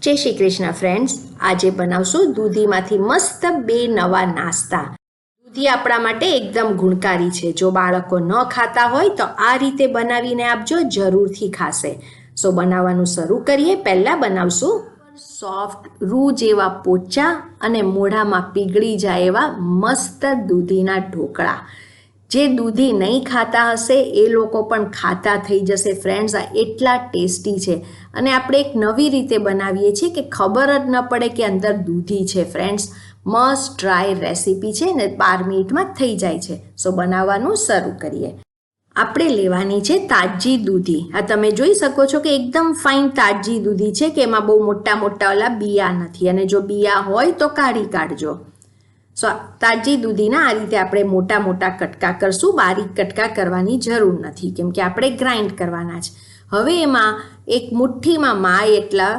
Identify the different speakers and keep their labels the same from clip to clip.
Speaker 1: जय श्री कृष्ण फ्रेंड्स। आज बनावशुं दूधीमांथी मस्त बे नवा नास्ता। दूधी आपणा माटे एकदम गुणकारी छे। जो बाळको न खाता होय तो आ रीते बनावीने आपजो, जरूरथी खाशे। सो बनाववानुं शरू करीए। पहेला बनावशुं सॉफ्ट रूह जेवा पोचा अने मोढामां पीगળી जाय एवा मस्त दूधीना ढोकळा। जे दूधी नहीं खाता हशे ए लोको पण खाता थई जशे। फ्रेंड्स, आ एटला टेस्टी छे अने आपणे एक नवी रीते बनावीए छीए के खबर ज न पड़े के अंदर दूधी छे। फ्रेंड्स, मस्ट ट्राय रेसिपी छे ने 12 मिनिटमां थई जाय छे। सो बनाववानुं शरू करीए। આપણે લેવાની છે તાજી દૂધી। આ તમે જોઈ શકો છો કે એકદમ ફાઇન તાજી દૂધી છે કે એમાં બહુ મોટા મોટા ઓલા બિયા નથી, અને જો બિયા હોય તો કાઢી કાઢજો। સો તાજી દૂધીના આ રીતે આપણે મોટા મોટા કટકા કરશું। બારીક કટકા કરવાની જરૂર નથી કેમ કે આપણે ગ્રાઇન્ડ કરવાના છે। હવે એમાં એક મુઠ્ઠીમાં માય એટલા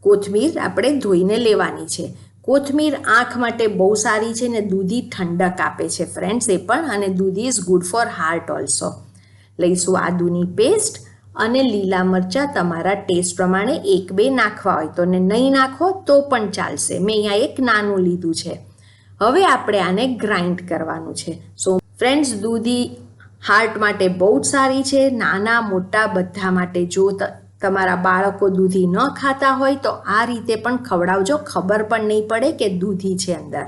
Speaker 1: કોથમીર આપણે ધોઈને લેવાની છે। કોથમીર આંખ માટે બહુ સારી છે ને દૂધી ઠંડક આપે છે ફ્રેન્ડ્સ એ પણ, અને દૂધી is good for heart also. લઈશું આદુની પેસ્ટ અને લીલા મરચાં તમારા ટેસ્ટ પ્રમાણે 1-2 નાખવા હોય તો, ને નહીં નાખો તો પણ ચાલશે। મેં અહીંયા એક નાનું લીધું છે। હવે આપણે આને ગ્રાઇન્ડ કરવાનું છે। સો ફ્રેન્ડ્સ, દૂધી હાર્ટ માટે બહુ જ સારી છે, નાના મોટા બધા માટે। જો તમારા બાળકો દૂધી ન ખાતા હોય તો આ રીતે પણ ખવડાવજો, ખબર પણ નહીં પડે કે દૂધી છે અંદર।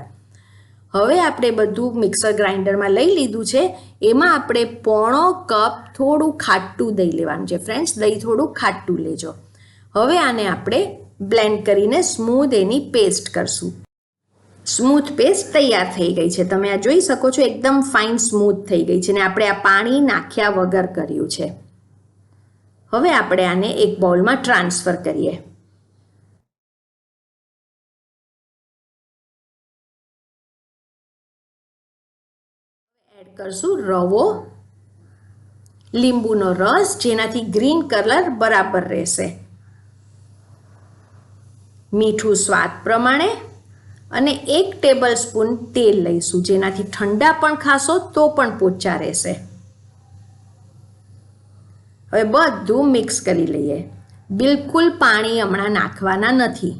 Speaker 1: હવે આપણે બધું મિક્સર ગ્રાઇન્ડરમાં લઈ લીધું છે। એમાં આપણે 1/4 કપ થોડું ખાટું દહીં લેવાનું છે। ફ્રેન્ડ્સ, દહીં થોડું ખાટું લેજો। હવે આને આપણે બ્લેન્ડ કરીને સ્મૂધ એની પેસ્ટ કરશું। સ્મૂથ પેસ્ટ તૈયાર થઈ ગઈ છે। તમે આ જોઈ શકો છો, એકદમ ફાઇન સ્મૂથ થઈ ગઈ છે ને આપણે આ પાણી નાખ્યા વગર કર્યું છે। હવે આપણે આને એક બાઉલમાં ટ્રાન્સફર કરીએ। એડ કરશું રવો, લીંબુનો રસ જેનાથી ગ્રીન કલર બરાબર રહેશે, મીઠું સ્વાદ પ્રમાણે, અને 1 ટેબલ સ્પૂન તેલ લઈશું જેનાથી ઠંડા પણ ખાશો તો પણ પોચા રહેશે। હવે બધું મિક્સ કરી લઈએ। બિલકુલ પાણી હમણાં નાખવાના નથી।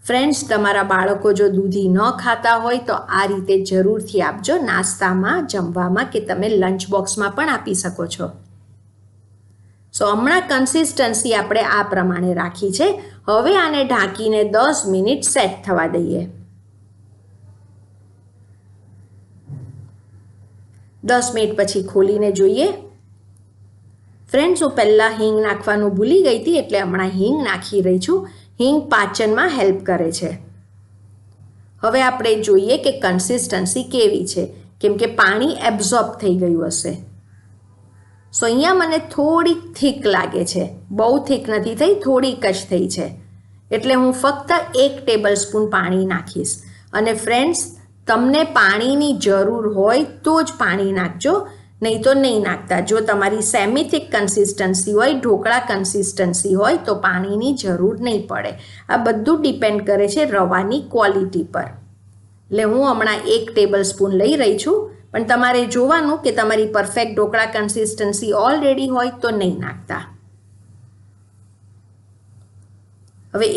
Speaker 1: ફ્રેન્ડ્સ, તમારા બાળકો જો દૂધી ન ખાતા હોય તો આ રીતે જરૂરથી આપજો, નાસ્તામાં, જમવામાં, કે તમે લંચ બોક્સમાં પણ આપી શકો છો। સો હમણાં કન્સિસ્ટન્સી આપણે આ પ્રમાણે રાખી છે। હવે આને ઢાંકીને 10 મિનિટ સેટ થવા દઈએ। 10 મિનિટ પછી ખોલીને જોઈએ। ફ્રેન્ડ્સ, હું પહેલાં હિંગ નાખવાનું ભૂલી ગઈ હતી એટલે હમણાં હિંગ નાખી રહી છું। હિંગ પાચનમાં હેલ્પ કરે છે। હવે આપણે જોઈએ કે કન્સિસ્ટન્સી કેવી છે, કેમ કે પાણી એબ્ઝોર્બ થઈ ગયું હશે। સો અહીંયા મને થોડીક થીક લાગે છે, બહુ થીક નથી થઈ, થોડીક જ થઈ છે, એટલે હું ફક્ત 1 ટેબલ સ્પૂન પાણી નાખીશ। અને ફ્રેન્ડ્સ, તમને પાણીની જરૂર હોય તો જ પાણી નાખજો, નહીં તો નહીં નાખતા। જો તમારી સેમી થીક કન્સિસ્ટન્સી હોય, ઢોકળા કન્સિસ્ટન્સી હોય તો પાણીની જરૂર નહીં પડે। આ બધું ડિપેન્ડ કરે છે રવાની ક્વોલિટી પર। એટલે હું હમણાં 1 ટેબલ સ્પૂન લઈ રહી છું, પણ તમારે જોવાનું કે તમારી પરફેક્ટ ઢોકળા કન્સિસ્ટન્સી ઓલરેડી હોય તો નહીં નાખતા। હવે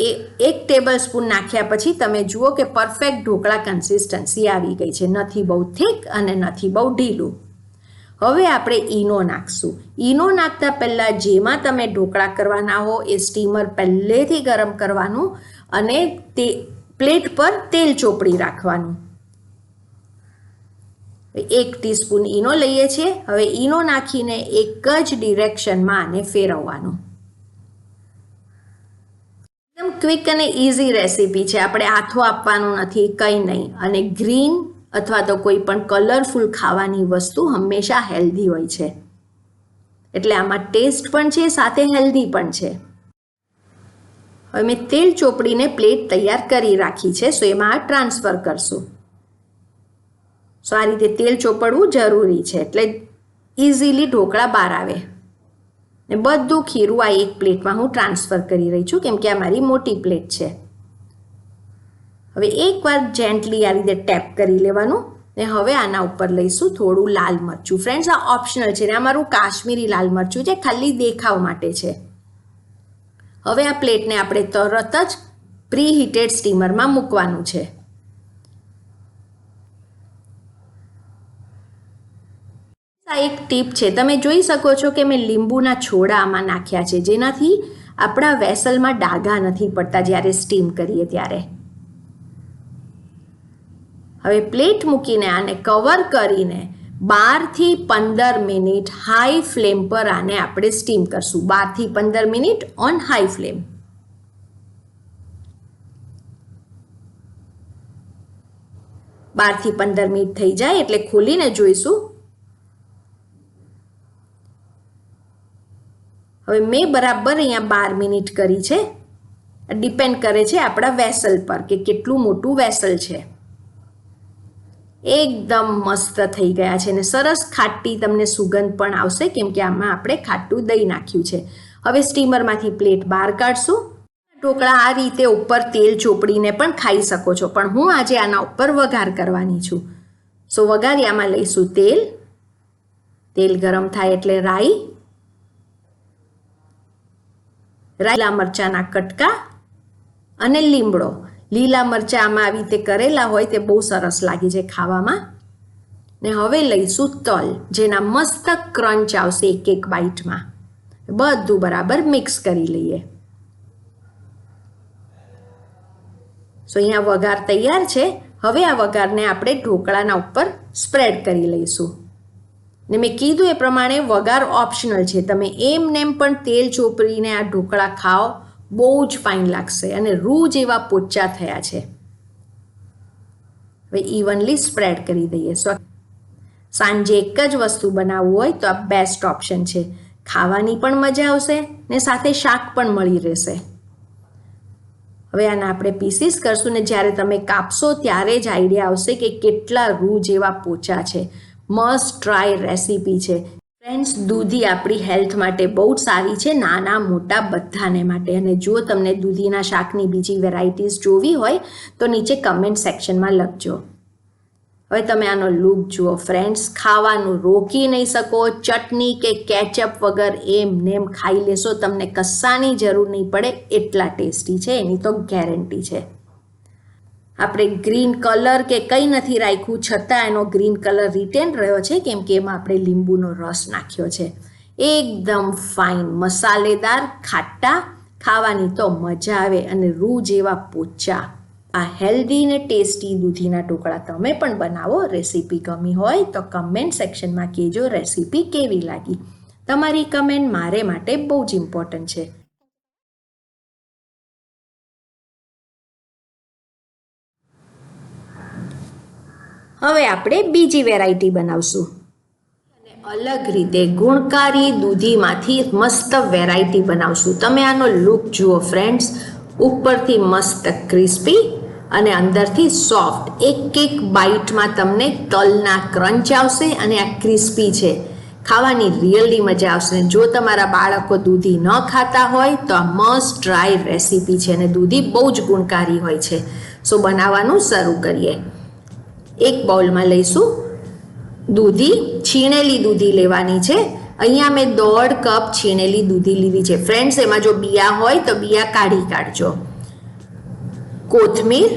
Speaker 1: 1 ટેબલ સ્પૂન નાખ્યા પછી તમે જુઓ કે પરફેક્ટ ઢોકળા કન્સિસ્ટન્સી આવી ગઈ છે, નથી બહુ થીક અને નથી બહુ ઢીલું। હવે આપણે ઈનો નાખશું। ઈનો નાખતા પહેલાં જેમાં તમે ઢોકળા કરવાના હો એ સ્ટીમર પહેલેથી ગરમ કરવાનું અને તે પ્લેટ પર તેલ ચોપડી રાખવાનું। 1 ટીસ્પૂન ઈનો લઈએ છીએ। હવે ઈનો નાખીને એક જ ડિરેક્શનમાં આને ફેરવવાનું। એકદમ ક્વિક અને ઇઝી રેસીપી છે, આપણે હાથો આપવાનું નથી, કંઈ નહીં। અને ગ્રીન અથવા તો કોઈ પણ કલરફુલ ખાવાની વસ્તુ હંમેશા હેલ્ધી હોય છે, એટલે આમાં ટેસ્ટ પણ છે સાથે હેલ્ધી પણ છે। હવે મેં તેલ ચોપડીને પ્લેટ તૈયાર કરી રાખી છે, સો એમાં આ ટ્રાન્સફર કરશું। સો આ રીતે તેલ ચોપડવું જરૂરી છે એટલે ઇઝીલી ઢોકળા બહાર આવે। ને બધું ખીરું આ એક પ્લેટમાં હું ટ્રાન્સફર કરી રહી છું કેમ કે આ મારી મોટી પ્લેટ છે। હવે એકવાર જેન્ટલી આ રીતે ટેપ કરી લેવાનું ને હવે આના ઉપર લઈશું થોડું લાલ મરચું. ફ્રેન્ડ્સ, આ ઓપ્શનલ છે ને આ મારું કાશ્મીરી લાલ મરચું છે, ખાલી દેખાવ માટે છે. હવે આ પ્લેટને આપણે તરત જ પ્રીહીટેડ સ્ટીમરમાં મૂકવાનું છે. આ એક ટીપ છે, તમે જોઈ શકો છો કે મેં લીંબુના છોડા આમાં નાખ્યા છે, જેનાથી આપણા વેસલમાં ડાઘા નથી પડતા જ્યારે સ્ટીમ કરીએ ત્યારે. હવે પ્લેટ મૂકીને આને કવર કરીને 12 થી 15 મિનિટ હાઈ ફ્લેમ પર આને આપણે સ્ટીમ કરશું. 12 થી 15 મિનિટ ઓન હાઈ ફ્લેમ. બાર થી 15 મિનિટ થઈ જાય એટલે ખોલીને જોઈશું. હવે મેં બરાબર અહીંયા 12 મિનિટ કરી છે. ડિપેન્ડ કરે છે આપણા વેસલ પર કે કેટલું મોટું વેસલ છે. એકદમ મસ્ત થઈ ગયા છે ને સરસ ખાટી તમને સુગંધ પણ આવશે, કેમ કે આમાં આપણે ખાટું દહીં નાખ્યું છે. હવે સ્ટીમરમાંથી પ્લેટ બહાર કાઢશું. ઢોકળા આ રીતે ઉપર તેલ ચોપડીને પણ ખાઈ શકો છો, પણ હું આજે આના ઉપર વઘાર કરવાની છું. સો વઘારિયામાં લઈશું તેલ. તેલ ગરમ થાય એટલે રાઈ, લીલા મરચાંના કટકા અને લીમડો. લીલા મરચાં આમાં આવી રીતે કરેલા હોય તે બહુ સરસ લાગે છે ખાવામાં. ને હવે લઈશું તલ, જેના મસ્ત ક્રંચ આવશે એક એક બાઈટમાં. બધું બરાબર મિક્સ કરી લઈએ. સો અહીંયા વઘાર તૈયાર છે. હવે આ વઘારને આપણે ઢોકળાના ઉપર સ્પ્રેડ કરી લઈશું. ને મેં કીધું એ પ્રમાણે વઘાર ઓપ્શનલ છે. તમે એમનેમ પણ તેલ ચોપડીને આ ઢોકળા ખાઓ, બહુ જ ફાઇન લાગશે અને રૂ જેવા પોચા થયા છે. હવે ઇવનલી સ્પ્રેડ કરી દઈએ. સો સાંજે એક જ વસ્તુ બનાવવું હોય તો આ બેસ્ટ ઓપ્શન છે. ખાવાની પણ મજા આવશે ને સાથે શાક પણ મળી રહેશે. હવે આના આપણે પીસીસ કરશું ને જ્યારે તમે કાપશો ત્યારે જ આઈડિયા આવશે કે કેટલા રૂ જેવા પોચા છે. મસ્ટ ટ્રાય રેસીપી છે. ફ્રેન્ડ્સ, દૂધી આપણી હેલ્થ માટે બહુ જ સારી છે, નાના મોટા બધાને માટે. અને જો તમને દૂધીના શાકની બીજી વેરાયટીઝ જોવી હોય તો નીચે કમેન્ટ સેક્શનમાં લખજો. હવે તમે આનો લુક જુઓ ફ્રેન્ડ્સ, ખાવાનું રોકી નહીં શકો. ચટણી કે કેચઅપ વગર એમ ખાઈ લેશો, તમને કશાની જરૂર નહીં પડે, એટલા ટેસ્ટી છે, એની તો ગેરંટી છે. આપણે ગ્રીન કલર કે કંઈ નથી રાખ્યું, છતાં એનો ગ્રીન કલર રિટેન રહ્યો છે, કેમ કે એમાં આપણે લીંબુનો રસ નાખ્યો છે. એકદમ ફાઇન, મસાલેદાર, ખાટા, ખાવાની તો મજા આવે અને રૂ જેવા પોચા. આ હેલ્ધી ને ટેસ્ટી દૂધીના ઢોકળા તમે પણ બનાવો. રેસીપી ગમી હોય તો કમેન્ટ સેક્શનમાં કહેજો રેસીપી કેવી લાગી. તમારી કમેન્ટ મારે માટે બહુ જ ઇમ્પોર્ટન્ટ છે. હવે આપણે બીજી વેરાયટી બનાવશું અને અલગ રીતે ગુણકારી દૂધીમાંથી મસ્ત વેરાયટી બનાવશું. તમે આનો લુક જુઓ ફ્રેન્ડ્સ, ઉપરથી મસ્ત ક્રિસ્પી અને અંદરથી સોફ્ટ. એક એક બાઈટમાં તમને તલના ક્રંચ આવશે અને આ ક્રિસ્પી છે. ખાવાની રિયલી મજા આવશે. જો તમારા બાળકો દૂધી ન ખાતા હોય તો આ મસ્ટ ટ્રાય રેસીપી છે અને દૂધી બહુ જ ગુણકારી હોય છે. સો બનાવવાનું શરૂ કરીએ. એક બાઉલમાં લઈશું દૂધી. છીણેલી દૂધી લેવાની છે. અહીંયા મેં 1.5 કપ છીણેલી દૂધી લીધી છે. ફ્રેન્ડ્સ, એમાં જો બિયા હોય તો બિયા કાઢી કાઢજો. કોથમીર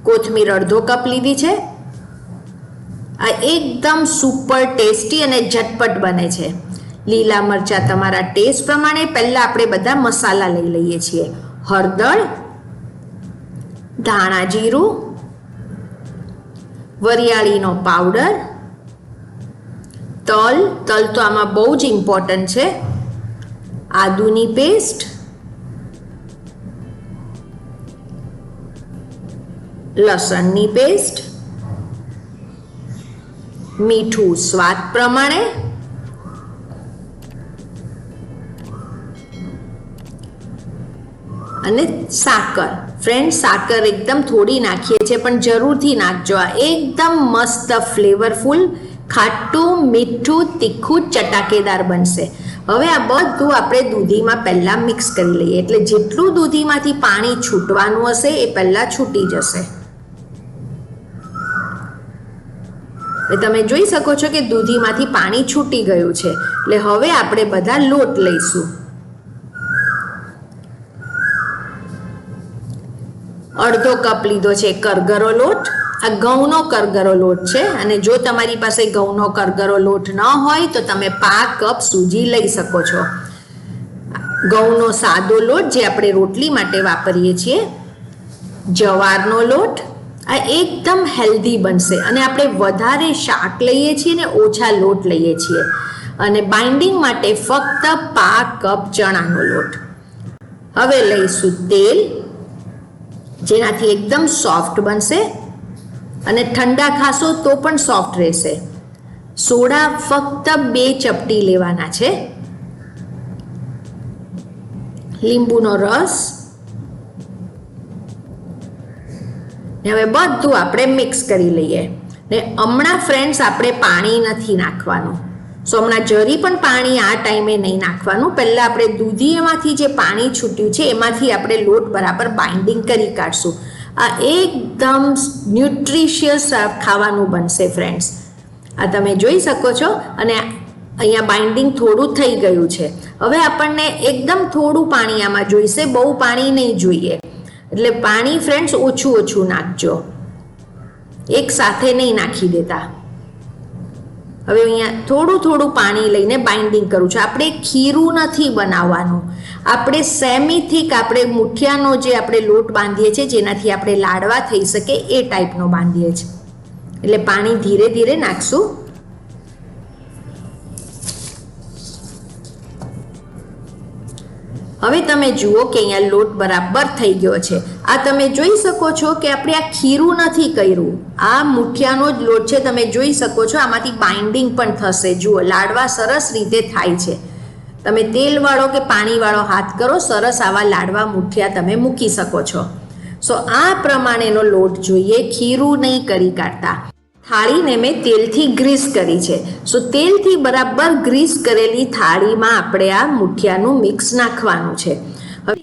Speaker 1: 1/2 કપ લીધી છે. આ એકદમ સુપર ટેસ્ટી અને ઝટપટ બને છે. લીલા મરચાં તમારા ટેસ્ટ પ્રમાણે. પહેલાં આપણે બધા મસાલા લઈ લઈએ છીએ. હળદર, ધાણા જીરું, વરિયાળીનો પાવડર, તલ તો આમાં બહુ જ ઇમ્પોર્ટન્ટ છે, આદુની પેસ્ટ, લસણની પેસ્ટ, મીઠું સ્વાદ પ્રમાણે, અને સાકર. ફ્રેન્ડ, સાકર એકદમ થોડી નાખીએ છીએ પણ જરૂરથી નાખજો. આ એકદમ મસ્ત ફ્લેવરફુલ, ખાટું, મીઠું, તીખું, ચટાકેદાર બનશે. હવે આ બધું આપણે દૂધીમાં પહેલાં મિક્સ કરી લઈએ, એટલે જેટલું દૂધીમાંથી પાણી છૂટવાનું હશે એ પહેલાં છૂટી જશે. તમે જોઈ શકો છો કે દૂધીમાંથી પાણી છૂટી ગયું છે. એટલે હવે આપણે બધા લોટ લઈશું. અડધો કપ લીધો છે કરગરો લોટ. આ ઘઉંનો કરગરો લોટ છે, અને જો તમારી પાસે ઘઉંનો કરગરો લોટ ન હોય તો તમે 5 કપ સૂજી લઈ શકો છો. ઘઉંનો સાદો લોટ જે આપણે રોટલી માટે વાપરીએ છીએ. જવારનો લોટ. આ એકદમ હેલ્ધી બનશે, અને આપણે વધારે શાક લઈએ છીએ ને ઓછા લોટ લઈએ છીએ. અને બાઇન્ડિંગ માટે ફક્ત 5 કપ ચણાનો લોટ. હવે લઈશું તેલ, જેનાથી એકદમ સોફ્ટ બનશે, અને ઠંડા ખાશો તો પણ સોફ્ટ રહેશે. સોડા ફક્ત 2 ચપટી લેવાના છે. લીંબુનો રસ. હવે બધું આપણે મિક્સ કરી લઈએ. ને હમણાં ફ્રેન્ડ્સ આપણે પાણી નથી નાખવાનું. સો હમણાં જરી પણ પાણી આ ટાઈમે નહીં નાખવાનું. પહેલાં આપણે દૂધીમાંથી જે પાણી છૂટ્યું છે એમાંથી આપણે લોટ બરાબર બાઇન્ડિંગ કરી કાઢશું. આ એકદમ ન્યુટ્રિશિયસ ખાવાનું બનશે ફ્રેન્ડ્સ. આ તમે જોઈ શકો છો, અને અહીંયા બાઇન્ડિંગ થોડું થઈ ગયું છે. હવે આપણને એકદમ થોડું પાણી આમાં જોઈશે, બહુ પાણી નહીં જોઈએ. એટલે પાણી ફ્રેન્ડ્સ ઓછું ઓછું નાખજો, એક સાથે નહીં નાખી દેતા. હવે અહીંયા થોડું થોડું પાણી લઈને બાઇન્ડિંગ કરું છું. આપણે ખીરું નથી બનાવવાનું, આપણે સેમી થીક આપણે મુઠિયાનો જે આપણે લોટ બાંધીએ છીએ, જેનાથી આપણે લાડવા થઈ શકે એ ટાઈપનો બાંધીએ છીએ. એટલે પાણી ધીરે ધીરે નાખશું. હવે તમે જુઓ કે અહીંયા લોટ બરાબર થઈ ગયો છે. આ તમે જોઈ શકો છો કે આપણે આ ખીરું નથી કર્યું, આ મુઠિયાનો જ લોટ છે. તમે જોઈ શકો છો આમાંથી બાઇન્ડિંગ પણ થશે. જુઓ, લાડવા સરસ રીતે થાય છે. તમે તેલવાળો કે પાણીવાળો હાથ કરો, સરસ આવા લાડવા મુઠિયા તમે મૂકી શકો છો. સો આ પ્રમાણેનો લોટ જોઈએ, ખીરું નહીં કરી કાઢતા. થાળીને મેં તેલથી ગ્રીસ કરી છે. સો તેલથી બરાબર ગ્રીસ કરેલી થાળીમાં આપણે આ મુઠિયાનું મિક્સ નાખવાનું છે. હવે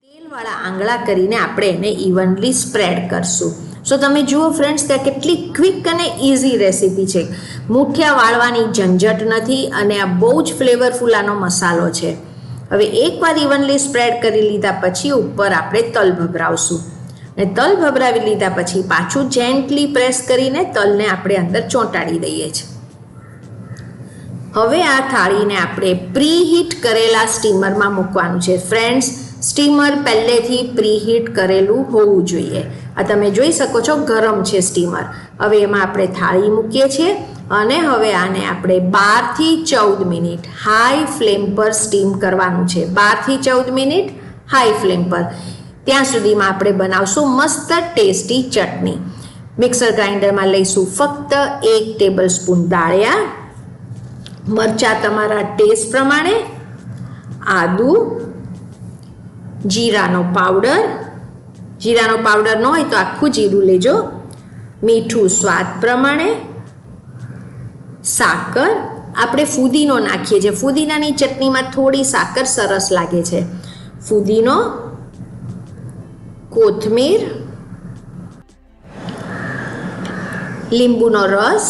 Speaker 1: તેલવાળા આંગળા કરીને આપણે એને ઇવનલી સ્પ્રેડ કરશું. સો તમે જુઓ ફ્રેન્ડ્સ, ત્યાં કેટલી ક્વિક અને ઇઝી રેસીપી છે. મુઠિયા વાળવાની ઝંઝટ નથી, અને આ બહુ જ ફ્લેવરફુલ આનો મસાલો છે. હવે એકવાર ઇવનલી સ્પ્રેડ કરી લીધા પછી ઉપર આપણે તલ ભભરાવશું. ને તલ ભભરાવી લીધા પછી પાછું જેન્ટલી પ્રેસ કરીને તલને આપણે અંદર ચોંટાડી દઈએ છીએ. હવે આ થાળીને આપણે પ્રીહીટ કરેલા સ્ટીમરમાં મૂકવાનું છે. ફ્રેન્ડ્સ, સ્ટીમર પહેલેથી પ્રીહીટ કરેલું હોવું જોઈએ. આ તમે જોઈ શકો છો ગરમ છે સ્ટીમર. હવે એમાં આપણે થાળી મૂકીએ છીએ, અને હવે આને આપણે 12 થી 14 મિનિટ હાઈ ફ્લેમ પર સ્ટીમ કરવાનું છે. 12 થી 14 મિનિટ હાઈ ફ્લેમ પર. ત્યાં સુધીમાં આપણે બનાવશું મસ્ત ટેસ્ટી ચટણી. મિક્સર ગ્રાઇન્ડરમાં લઈશું ફક્ત 1 ટેબલ સ્પૂન દાળિયા, મરચાં તમારા ટેસ્ટ પ્રમાણે, આદુ, જીરાનો પાવડર. જીરાનો પાવડર ન હોય તો આખું જીરું લેજો. મીઠું સ્વાદ પ્રમાણે, સાકર. આપણે ફુદીનો નાખીએ છીએ. ફુદીનાની ચટણીમાં થોડી સાકર સરસ લાગે છે. ફુદીનો, કોથમીર, લીંબુનો રસ.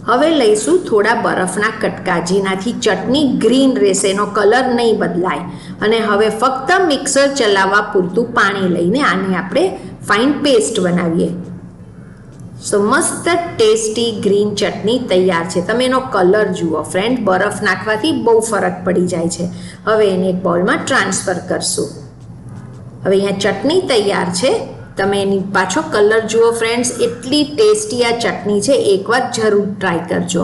Speaker 1: હવે લઈશું થોડા બરફના કટકા, જેનાથી ચટણી ગ્રીન રહેશે, એનો કલર નહીં બદલાય. અને હવે ફક્ત મિક્સર ચલાવવા પૂરતું પાણી લઈને આને આપણે ફાઇન પેસ્ટ બનાવીએ. સો મસ્ત ટેસ્ટી ગ્રીન ચટણી તૈયાર છે. તમે એનો કલર જુઓ ફ્રેન્ડ, બરફ નાખવાથી બહુ ફરક પડી જાય છે. હવે એને એક બાઉલમાં ટ્રાન્સફર કરશું. હવે અહીંયા ચટણી તૈયાર છે. તમે એની પાછો કલર જુઓ ફ્રેન્ડ્સ, એટલી ટેસ્ટી આ ચટણી છે. એકવાર જરૂર ટ્રાય કરજો.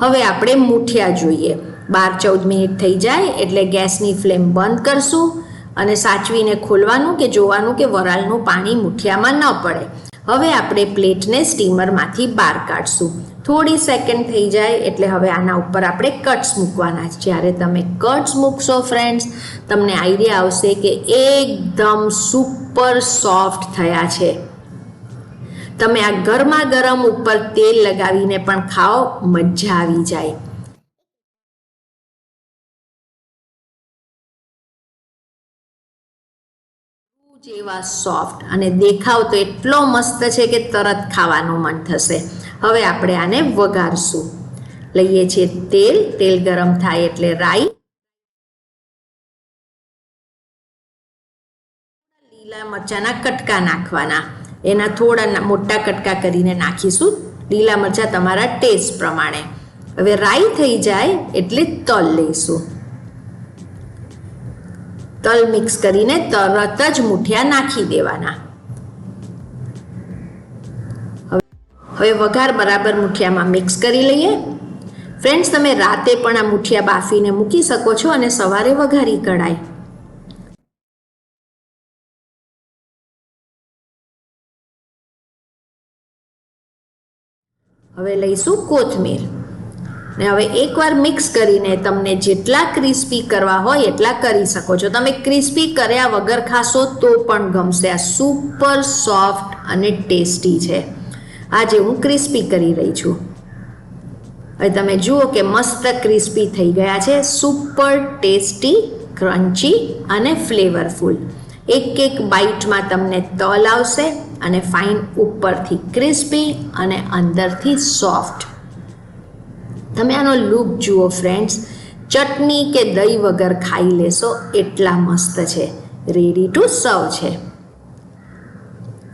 Speaker 1: હવે આપણે મુઠિયા જોઈએ. 12-14 મિનિટ થઈ જાય એટલે ગેસની ફ્લેમ બંધ કરશું, અને સાચવીને ખોલવાનું કે જોવાનું કે વરાળનું પાણી મુઠિયામાં ન પડે. હવે આપણે પ્લેટને સ્ટીમરમાંથી બહાર કાઢશું. થોડી સેકન્ડ થઈ જાય એટલે હવે આના ઉપર આપણે કટ્સ મૂકવાના છે. જ્યારે તમે કટ્સ મૂકશો ફ્રેન્ડ્સ, તમને આઈડિયા આવશે કે એકદમ સુપર સોફ્ટ થયા છે. તમે આ ગરમા ગરમ ઉપર તેલ લગાવીને પણ ખાઓ, મજા આવી જાય. જેવા સોફ્ટ, અને દેખાવ તો એટલો મસ્ત છે કે તરત ખાવાનું મન થશે. હવે આપણે આને વઘારશું. લઈએ છીએ તેલ. તેલ ગરમ થાય એટલે રાઈ, લીલા મરચાંના કટકા નાખવાના. એના થોડા મોટા કટકા કરીને નાખીશું. લીલા મરચાં તમારા ટેસ્ટ પ્રમાણે. હવે રાઈ થઈ જાય એટલે તલ લઈશું. તલ મિક્સ કરીને તરત જ મૂઠિયા નાખી દેવાના. હવે વઘાર બરાબર મૂઠિયામાં મિક્સ કરી લઈએ. ફ્રેન્ડ્સ, તમે રાતે પણ આ મૂઠિયા બાફીને મૂકી શકો છો અને સવારે વઘારી કઢાય. હવે લઈશું કોથમીર ને હવે એકવાર મિક્સ કરીને તમને જેટલા ક્રિસ્પી કરવા હોય એટલા કરી શકો છો. તમે ક્રિસ્પી કર્યા વગર ખાશો તો પણ ગમશે. આ સુપર સોફ્ટ અને ટેસ્ટી છે. આજે હું ક્રિસ્પી કરી રહી છું. હવે તમે જુઓ કે મસ્ત ક્રિસ્પી થઈ ગયા છે. સુપર ટેસ્ટી, ક્રન્ચી અને ફ્લેવરફુલ. એક એક બાઇટમાં તમને તલ આવશે અને ફાઇન ઉપરથી ક્રિસ્પી અને અંદરથી સોફ્ટ. તમે આનો લુક જુઓ ફ્રેન્ડ્સ, ચટણી કે દહીં વગર ખાઈ લેશો એટલા મસ્ત છે. રેડી ટુ સર્વ છે.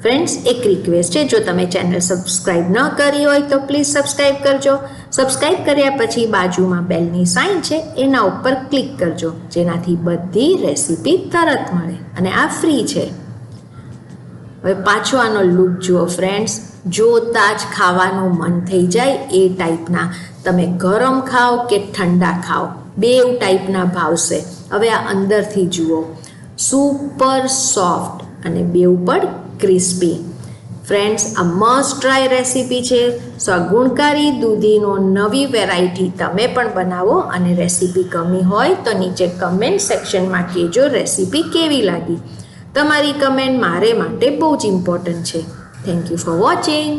Speaker 1: ફ્રેન્ડ્સ, એક રિક્વેસ્ટ છે, જો તમે ચેનલ સબસ્ક્રાઈબ ન કરી હોય તો પ્લીઝ સબસ્ક્રાઈબ કરજો. સબસ્ક્રાઈબ કર્યા પછી બાજુમાં બેલની સાઇન છે એના ઉપર ક્લિક કરજો, જેનાથી બધી રેસીપી તરત મળે અને આ ફ્રી છે. હવે પાછો આનો લુક જુઓ ફ્રેન્ડ્સ, જોતા જ ખાવાનું મન થઈ જાય એ ટાઈપના. તમે ગરમ ખાઓ કે ઠંડા ખાઓ, બેવ ટાઈપના ભાવશે. હવે આ અંદરથી જુઓ, સુપર સોફ્ટ અને બેવ પણ ક્રિસ્પી. ફ્રેન્ડ્સ, આ મસ્ટ ટ્રાય રેસીપી છે. સો આ ગુણકારી દૂધીનો નવી વેરાયટી તમે પણ બનાવો અને રેસીપી ગમી હોય તો નીચે કમેન્ટ સેક્શનમાં કહેજો રેસીપી કેવી લાગી. તમારી કમેન્ટ મારે માટે બહુ જ ઇમ્પોર્ટન્ટ છે. Thank you for watching.